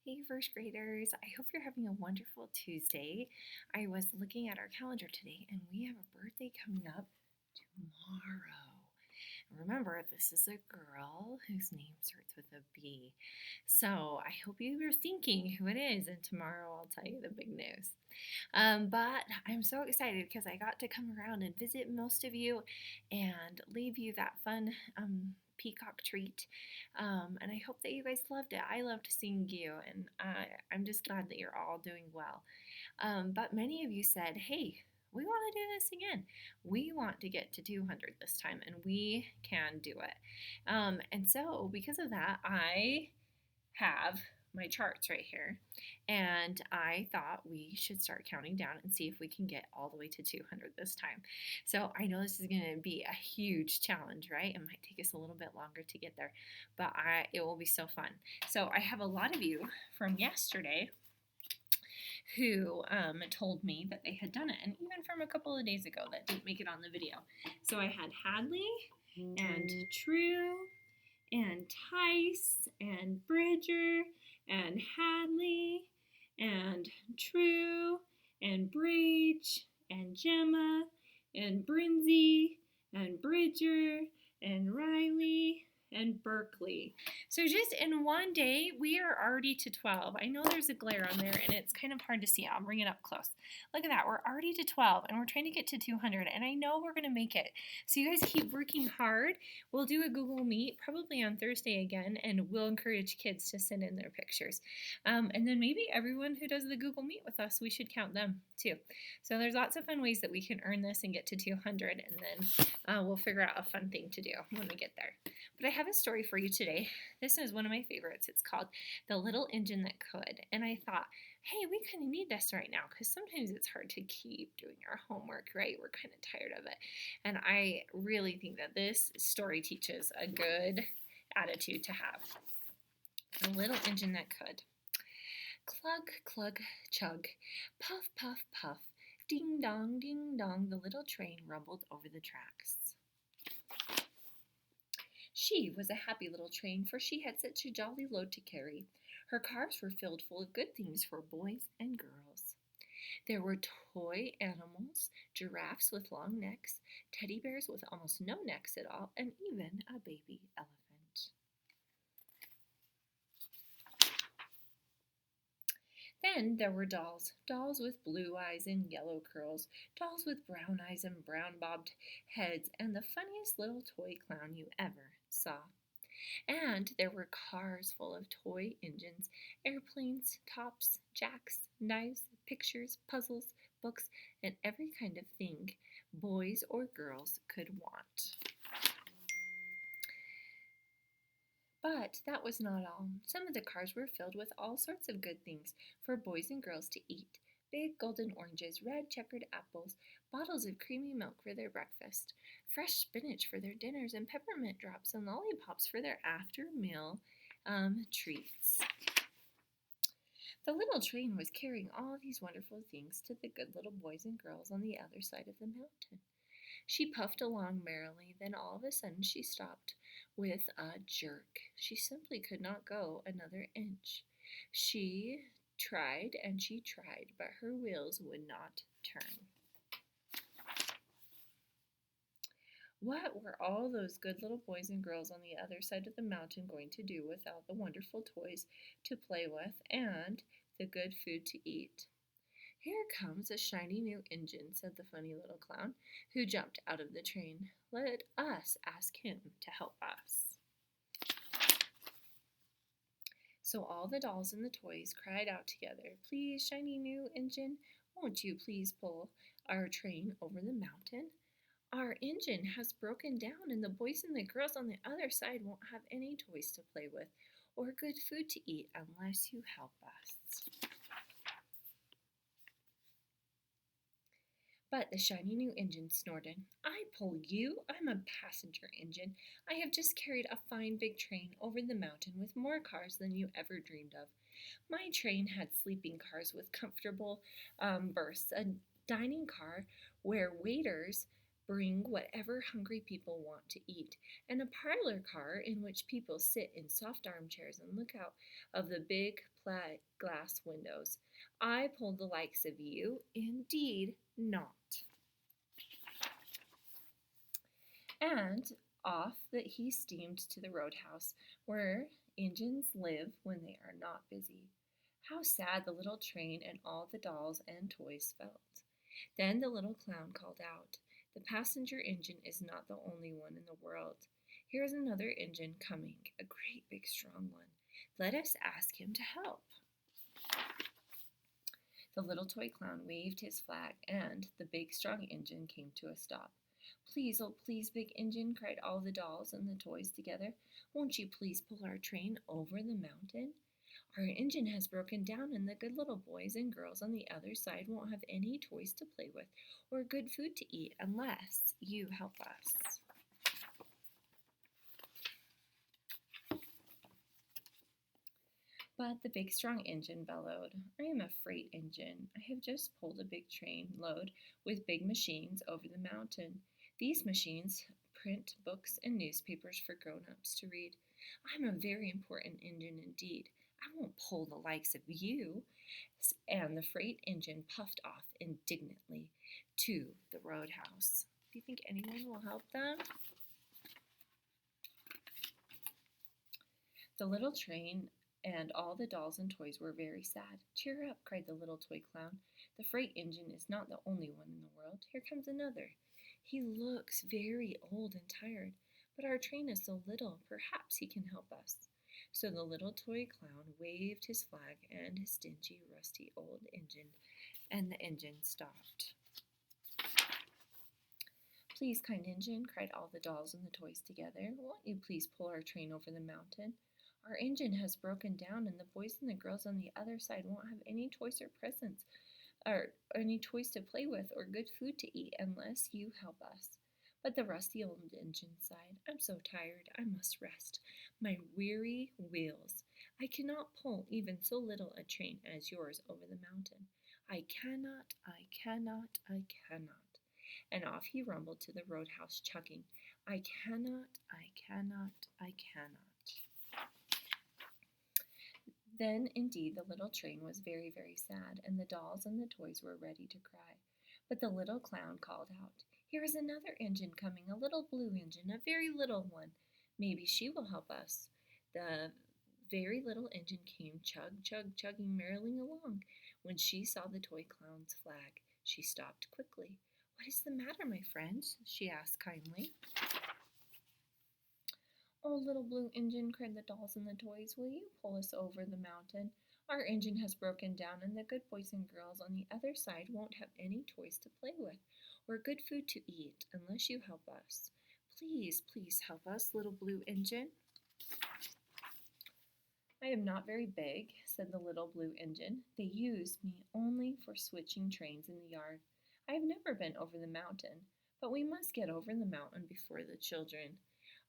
Hey, first graders. I hope you're having a wonderful Tuesday. I was looking at our calendar today and we have a birthday coming up tomorrow. Remember, this is a girl whose name starts with a B. So I hope you were thinking who it is, and tomorrow I'll tell you the big news. But I'm so excited because I got to come around and visit most of you and leave you that fun peacock treat. And I hope that you guys loved it. I loved seeing you, and I'm just glad that you're all doing well. But many of you said, hey, we want to do this again. We want to get to 200 this time, and we can do it. And so, because of that, I have my charts right here, and I thought we should start counting down and see if we can get all the way to 200 this time. So I know this is going to be a huge challenge, right? It might take us a little bit longer to get there, but it will be so fun. So I have a lot of you from yesterday who told me that they had done it, and even from a couple of days ago that didn't make it on the video. So I had Hadley and True and Tice and Bridger and Hadley and True and Brage and Gemma and Brinzy and Bridger and Riley and Berkeley. So just in one day, we are already to 12. I know there's a glare on there and it's kind of hard to see. I'll bring it up close. Look at that. We're already to 12 and we're trying to get to 200, and I know we're going to make it. So you guys keep working hard. We'll do a Google Meet probably on Thursday again, and we'll encourage kids to send in their pictures. And then maybe everyone who does the Google Meet with us, we should count them too. So there's lots of fun ways that we can earn this and get to 200, and then we'll figure out a fun thing to do when we get there. But I have a story for you today. This is one of my favorites. It's called The Little Engine That Could. And I thought, hey, we kind of need this right now because sometimes it's hard to keep doing our homework, right? We're kind of tired of it. And I really think that this story teaches a good attitude to have. The Little Engine That Could. Clug, clug, chug, puff, puff, puff, ding dong, the little train rumbled over the tracks. She was a happy little train, for she had such a jolly load to carry. Her cars were filled full of good things for boys and girls. There were toy animals, giraffes with long necks, teddy bears with almost no necks at all, and even a baby elephant. Then there were dolls, dolls with blue eyes and yellow curls, dolls with brown eyes and brown bobbed heads, and the funniest little toy clown you ever saw. And there were cars full of toy engines, airplanes, tops, jacks, knives, pictures, puzzles, books, and every kind of thing boys or girls could want. But that was not all. Some of the cars were filled with all sorts of good things for boys and girls to eat. Big golden oranges, red checkered apples, bottles of creamy milk for their breakfast, fresh spinach for their dinners, and peppermint drops and lollipops for their after-meal treats. The little train was carrying all these wonderful things to the good little boys and girls on the other side of the mountain. She puffed along merrily, then all of a sudden she stopped with a jerk. She simply could not go another inch. She tried and she tried, but her wheels would not turn. What were all those good little boys and girls on the other side of the mountain going to do without the wonderful toys to play with and the good food to eat? Here comes a shiny new engine, said the funny little clown, who jumped out of the train. Let us ask him to help us. So all the dolls and the toys cried out together, Please, shiny new engine, won't you please pull our train over the mountain? Our engine has broken down, and the boys and the girls on the other side won't have any toys to play with or good food to eat unless you help us. But the shiny new engine snorted. I pull you? I'm a passenger engine. I have just carried a fine big train over the mountain with more cars than you ever dreamed of. My train had sleeping cars with comfortable berths, a dining car where waiters bring whatever hungry people want to eat, and a parlor car in which people sit in soft armchairs and look out of the big glass windows. I pulled the likes of you, indeed not. And off that he steamed to the roadhouse, where engines live when they are not busy. How sad the little train and all the dolls and toys felt. Then the little clown called out, "The passenger engine is not the only one in the world. Here is another engine coming, a great big strong one. Let us ask him to help." The little toy clown waved his flag, and the big strong engine came to a stop. "Please, oh please, big engine," cried all the dolls and the toys together. "Won't you please pull our train over the mountain? Our engine has broken down, and the good little boys and girls on the other side won't have any toys to play with or good food to eat unless you help us." But the big strong engine bellowed, "I am a freight engine. I have just pulled a big train load with big machines over the mountain. These machines print books and newspapers for grown-ups to read. I'm a very important engine indeed. I won't pull the likes of you." And the freight engine puffed off indignantly to the roadhouse. Do you think anyone will help them? The little train and all the dolls and toys were very sad. "Cheer up," cried the little toy clown. "The freight engine is not the only one in the world. Here comes another. He looks very old and tired, but our train is so little, perhaps he can help us." So the little toy clown waved his flag and his dingy, rusty old engine, and the engine stopped. "Please, kind engine," cried all the dolls and the toys together, "won't you please pull our train over the mountain? Our engine has broken down, and the boys and the girls on the other side won't have any toys or presents, or any toys to play with, or good food to eat unless you help us." But the rusty old engine sighed, "I'm so tired, I must rest. My weary wheels. I cannot pull even so little a train as yours over the mountain. I cannot, I cannot, I cannot." And off he rumbled to the roadhouse, chuckling, "I cannot, I cannot, I cannot." Then, indeed, the little train was very, very sad, and the dolls and the toys were ready to cry. But the little clown called out, "Here is another engine coming, a little blue engine, a very little one. Maybe she will help us." The very little engine came chug, chug, chugging merrily along. When she saw the toy clown's flag, she stopped quickly. "What is the matter, my friends?" she asked kindly. "Oh, little blue engine," cried the dolls and the toys, "will you pull us over the mountain? Our engine has broken down, and the good boys and girls on the other side won't have any toys to play with or good food to eat unless you help us. Please, please help us, little blue engine." "I am not very big," said the little blue engine. "They use me only for switching trains in the yard. I have never been over the mountain, but we must get over the mountain before the children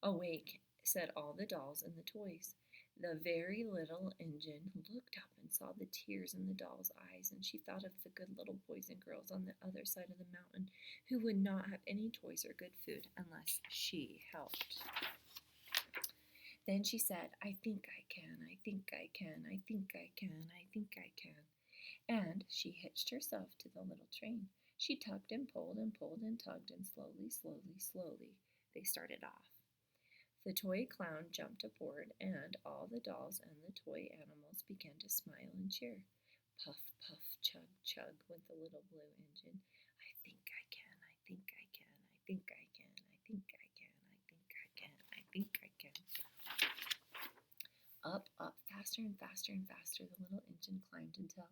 awake," said all the dolls and the toys. The very little engine looked up and saw the tears in the doll's eyes, and she thought of the good little boys and girls on the other side of the mountain who would not have any toys or good food unless she helped. Then she said, "I think I can, I think I can, I think I can, I think I can." And she hitched herself to the little train. She tugged and pulled and pulled and tugged, and slowly, slowly, slowly they started off. The toy clown jumped aboard, and all the dolls and the toy animals began to smile and cheer. Puff, puff, chug, chug went the little blue engine. "I think I can, I think I can, I think I can, I think I can, I think I can, I think I can." Up, up, faster and faster and faster the little engine climbed until,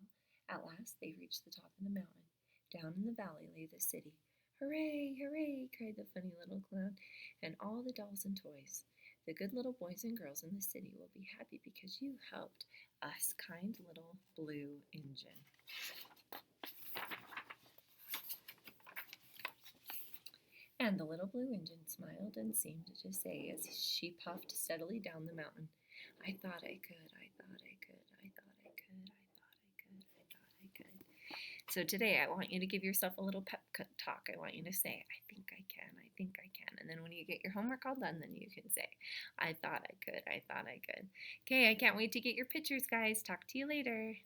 at last, they reached the top of the mountain. Down in the valley lay the city. "Hooray, hooray!" cried the funny little clown, and all the dolls and toys. "The good little boys and girls in the city will be happy because you helped us, kind little blue engine." And the little blue engine smiled and seemed to say as she puffed steadily down the mountain, "I thought I could, I thought I could, I thought I could, I thought I could, I thought I could." So today I want you to give yourself a little pep talk. I want you to say, "I think I can, I think I can." And And then when you get your homework all done, then you can say, I thought I could. I thought I could. Okay, I can't wait to get your pictures, guys. Talk to you later.